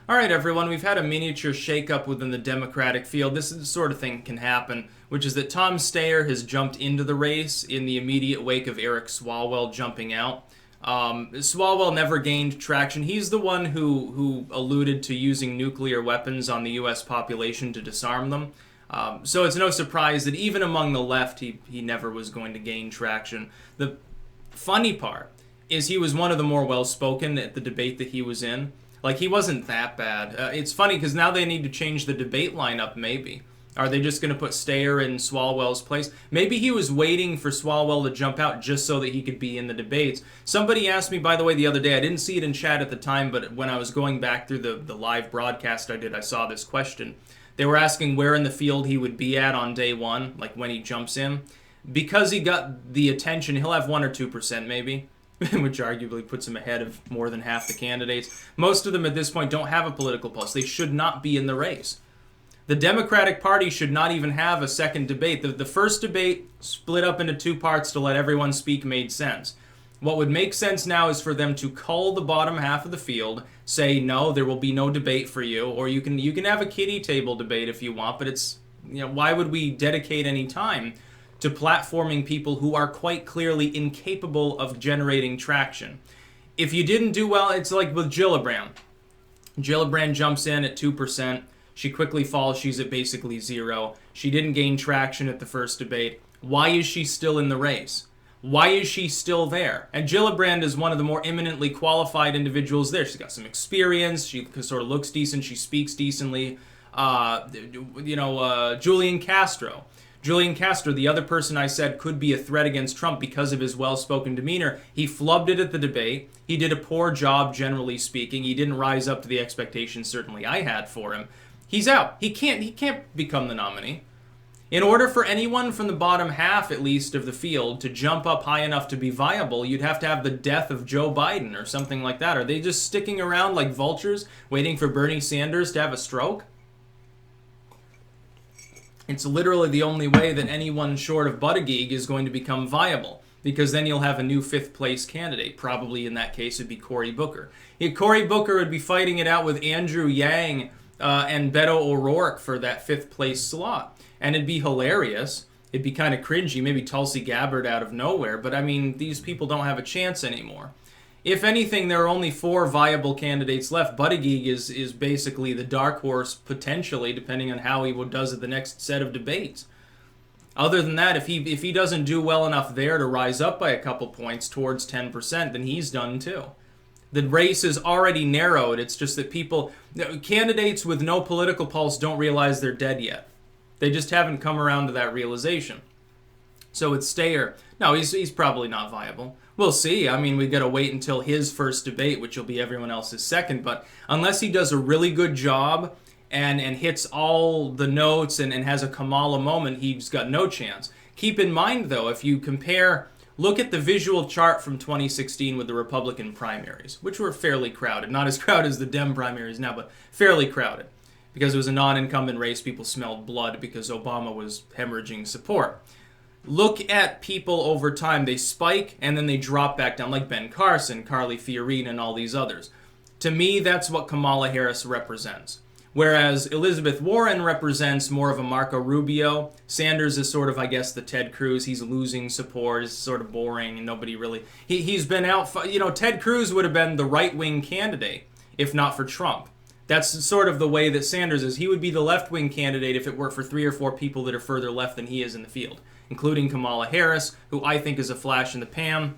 All right, everyone, we've had a miniature shakeup within the Democratic field. This is the sort of thing can happen, which is that Tom Steyer has jumped into the race in the immediate wake of Eric Swalwell jumping out. Swalwell never gained traction. He's the one who alluded to using nuclear weapons on the U.S. population to disarm them. So it's no surprise that even among the left, he never was going to gain traction. The funny part is he was one of the more well-spoken at the debate that he was in. Like, he wasn't that bad. It's funny because now they need to change the debate lineup, maybe. Are they just going to put Steyer in Swalwell's place? Maybe he was waiting for Swalwell to jump out just so that he could be in the debates. Somebody asked me, by the way, the other day, I didn't see it in chat at the time, but when I was going back through the live broadcast I did, I saw this question. They were asking where in the field he would be at on day one, like when he jumps in. Because he got the attention, he'll have 1 or 2% maybe. Which arguably puts him ahead of more than half the candidates. Most of them at this point don't have a political pulse. They should not be in the race. The Democratic Party should not even have a second debate. The first debate, split up into 2 parts to let everyone speak, made sense. What would make sense now is for them to cull the bottom half of the field, say, no, there will be no debate for you, or you can have a kiddie table debate if you want, but it's, why would we dedicate any time to platforming people who are quite clearly incapable of generating traction? If you didn't do well, it's like with Gillibrand. Gillibrand jumps in at 2%. She quickly falls. She's at basically 0. She didn't gain traction at the first debate. Why is she still in the race? Why is she still there? And Gillibrand is one of the more eminently qualified individuals there. She's got some experience. She sort of looks decent. She speaks decently. Julian Castro. Julian Castro, the other person I said could be a threat against Trump because of his well-spoken demeanor, he flubbed it at the debate. He did a poor job, generally speaking. He didn't rise up to the expectations certainly I had for him. He's out. He can't become the nominee. In order for anyone from the bottom half, at least, of the field to jump up high enough to be viable, you'd have to have the death of Joe Biden or something like that. Are they just sticking around like vultures, waiting for Bernie Sanders to have a stroke? It's literally the only way that anyone short of Buttigieg is going to become viable, because then you'll have a new 5th place candidate. Probably in that case it'd be Cory Booker. Cory Booker would be fighting it out with Andrew Yang and Beto O'Rourke for that 5th place slot. And it'd be hilarious. It'd be kind of cringy, maybe Tulsi Gabbard out of nowhere, but I mean, these people don't have a chance anymore. If anything, there are only 4 viable candidates left. Buttigieg is basically the dark horse, potentially, depending on how he does at the next set of debates. Other than that, if he doesn't do well enough there to rise up by a couple points towards 10%, then he's done too. The race is already narrowed. It's just that candidates with no political pulse don't realize they're dead yet. They just haven't come around to that realization. So with Steyer, no, he's probably not viable. We'll see. I mean, we've got to wait until his first debate, which will be everyone else's second. But unless he does a really good job and hits all the notes and has a Kamala moment, he's got no chance. Keep in mind, though, if you look at the visual chart from 2016 with the Republican primaries, which were fairly crowded. Not as crowded as the Dem primaries now, but fairly crowded. Because it was a non-incumbent race, people smelled blood because Obama was hemorrhaging support. Look at people over time. They spike and then they drop back down, like Ben Carson, Carly Fiorina, and all these others. To me, that's what Kamala Harris represents. Whereas Elizabeth Warren represents more of a Marco Rubio. Sanders is sort of, I guess, the Ted Cruz. He's losing support. It's sort of boring and nobody really... He's been out... Ted Cruz would have been the right-wing candidate if not for Trump. That's sort of the way that Sanders is. He would be the left-wing candidate if it were for 3 or 4 people that are further left than he is in the field, including Kamala Harris, who I think is a flash in the pan.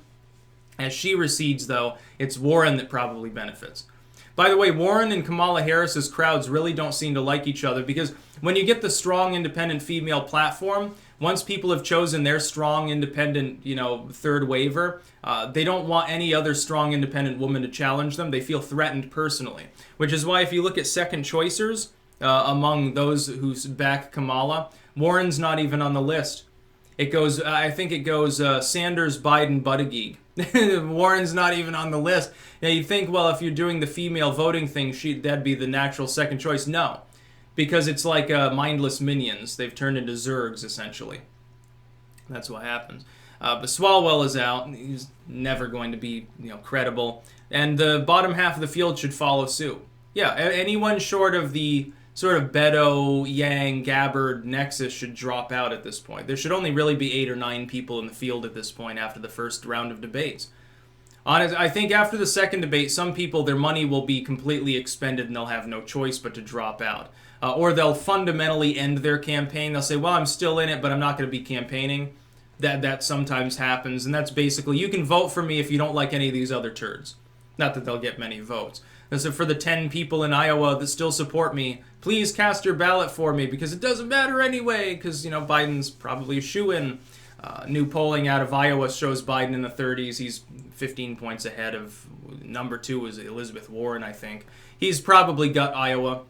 As she recedes, though, it's Warren that probably benefits. By the way, Warren and Kamala Harris's crowds really don't seem to like each other because when you get the strong independent female platform, once people have chosen their strong independent, third waiver, they don't want any other strong independent woman to challenge them. They feel threatened personally, which is why if you look at second choicers among those who back Kamala, Warren's not even on the list. I think it goes Sanders, Biden, Buttigieg. Warren's not even on the list. Now you'd think, well, if you're doing the female voting thing, that'd be the natural second choice. No, because it's like mindless minions. They've turned into Zergs, essentially. That's what happens. But Swalwell is out. He's never going to be credible. And the bottom half of the field should follow suit. Yeah, anyone short of the sort of Beto, Yang, Gabbard nexus should drop out at this point. There should only really be 8 or 9 people in the field at this point after the first round of debates. I think after the second debate, some people, their money will be completely expended and they'll have no choice but to drop out. Or they'll fundamentally end their campaign. They'll say, well, I'm still in it, but I'm not going to be campaigning. That sometimes happens, and that's basically, you can vote for me if you don't like any of these other turds. Not that they'll get many votes. And so for the 10 people in Iowa that still support me, please cast your ballot for me, because it doesn't matter anyway, because, Biden's probably a shoo-in. New polling out of Iowa shows Biden in the 30s. He's 15 points ahead of number 2 is Elizabeth Warren, I think. He's probably got Iowa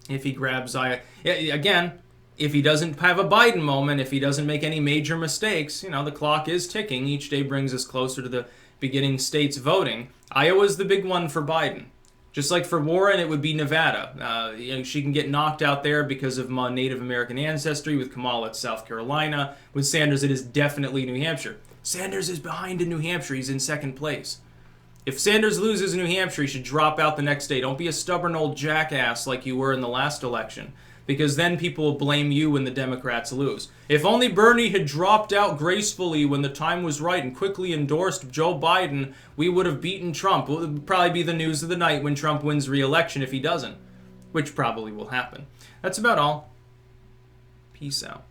if he grabs Iowa. Again, if he doesn't have a Biden moment, if he doesn't make any major mistakes, the clock is ticking. Each day brings us closer to the beginning states voting. Iowa's the big one for Biden. Just like for Warren, it would be Nevada. She can get knocked out there because of Native American ancestry. With Kamala, it's South Carolina. With Sanders, it is definitely New Hampshire. Sanders is behind in New Hampshire. He's in second place. If Sanders loses in New Hampshire, he should drop out the next day. Don't be a stubborn old jackass like you were in the last election, because then people will blame you when the Democrats lose. If only Bernie had dropped out gracefully when the time was right and quickly endorsed Joe Biden, we would have beaten Trump. It would probably be the news of the night when Trump wins re-election if he doesn't, which probably will happen. That's about all. Peace out.